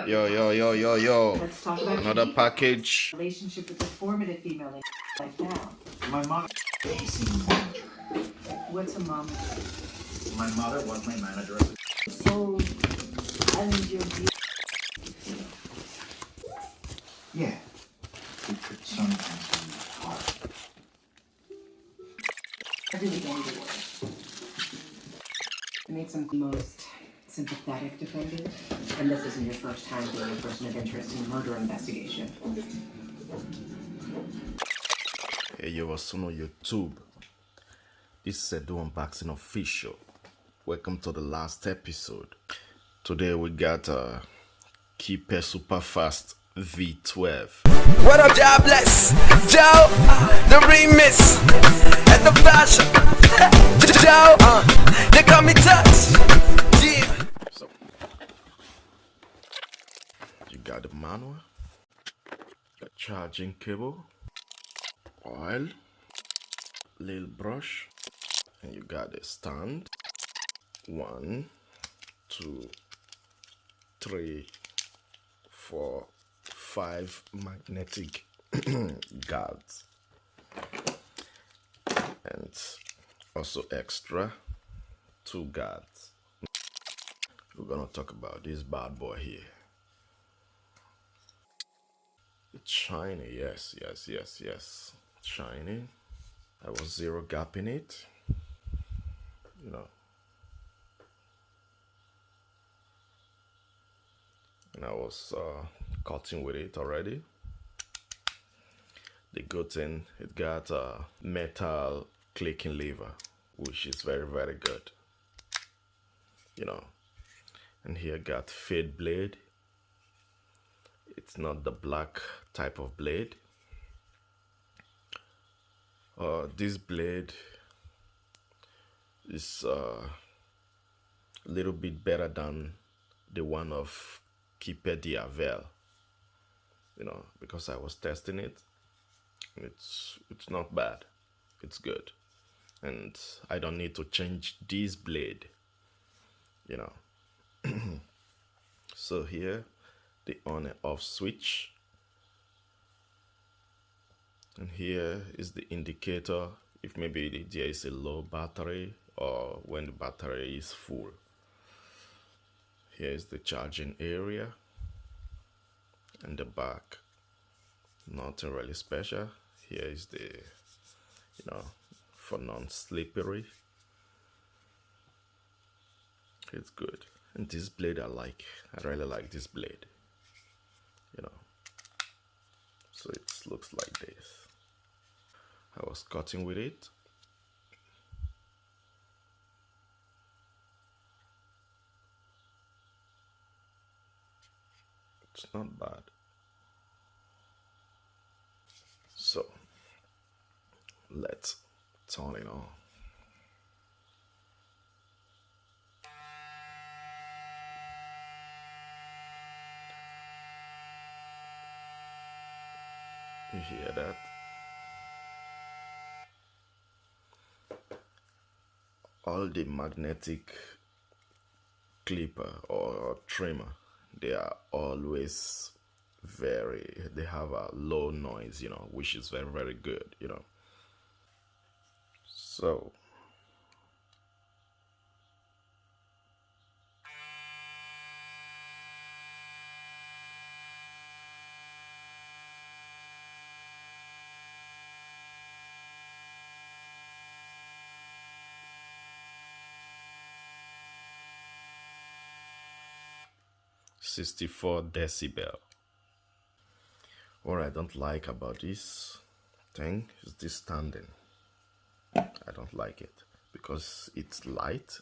Yo. Let's talk about Another package. relationship with the formative female like now. My mother What's a mom? My mother was my manager. So, and your view. Yeah. It could sometimes be hard. I really don't do it. I made some most sympathetic defendant, and this isn't your first time being a person of interest in a murder investigation. Hey, yo, what's on YouTube? This is Edu Unboxing Official. Welcome to the last episode. Today we got Kiepe Superfast V12. What up, jobless? Joe, the remix, and the fashion. Joe, they call me Touch. Yeah. So, you got the manual, the charging cable, oil, little brush, and you got the stand. 1, 2, 3, 4, 5 magnetic guards, and also extra 2 guards. We're gonna talk about this bad boy here. It's shiny, yes, shiny. There was 0 gap in it, you know. And I was cutting with it already. The good thing, it got a metal clicking lever, which is very, very good, you know. And here got fade blade. It's not the black type of blade. This blade is a little bit better than the one of Kiepe Diavel, you know, because I was testing it. It's not bad, it's good, and I don't need to change this blade, you know. So here, the on and off switch, and here is the indicator if maybe there is a low battery or when the battery is full. Here is the charging area, and the back, nothing really special. Here is the, you know, for non-slippery. It's good. And this blade I really like this blade, you know. So it looks like this. I was cutting with it. It's not bad. So let's turn it on. You hear that? All the magnetic clipper or trimmer, they are always they have a low noise, you know, which is very, very good, you know. So (64 decibel). What I don't like about this thing is this standing. I don't like it because it's light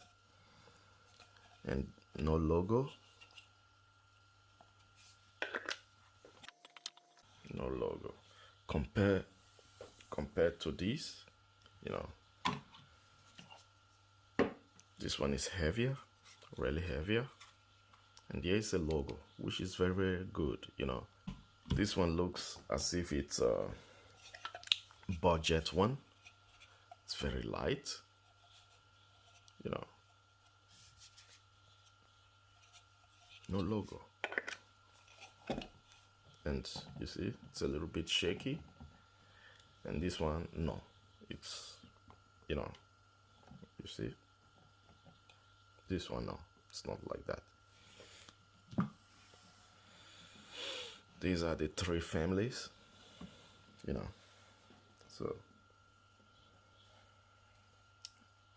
and no logo. No logo. Compared to this, you know, this one is heavier, really heavier. And here is a logo, which is very, very good, you know. This one looks as if it's a budget one. It's very light, you know. No logo. and you see it's a little bit shaky. And this one, no, it's, you know, you see, this one, no, it's not like that. These are the three families, you know. So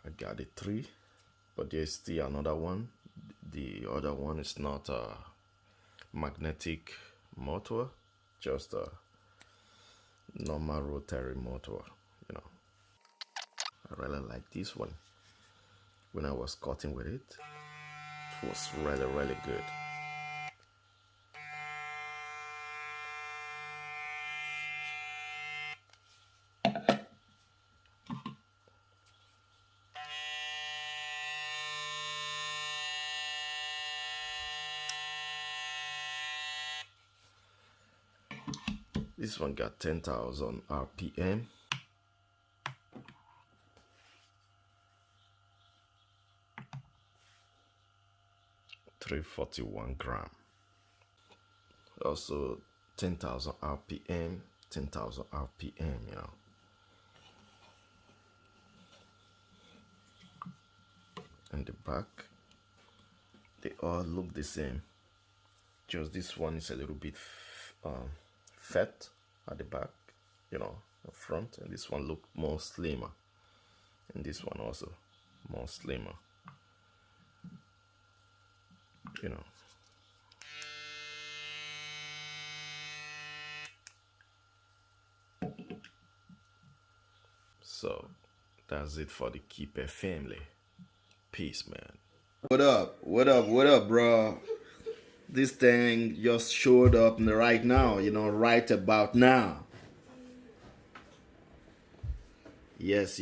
I got the three, but there's still another one. The other one is not a magnetic motor, just a normal rotary motor, you know. I really like this one. When I was cutting with it, it was really good. This one got 10,000 RPM. $341 gram. Also 10,000 RPM, 10,000 RPM, you know. And the back, they all look the same. Just this one is a little bit fat at the back, you know, the front, and this one look more slimmer, and this one also more slimmer, you know. So that's it for the Kiepe family. Peace, man. What up, bro? This thing just showed up right now, you know, right about now. Yes.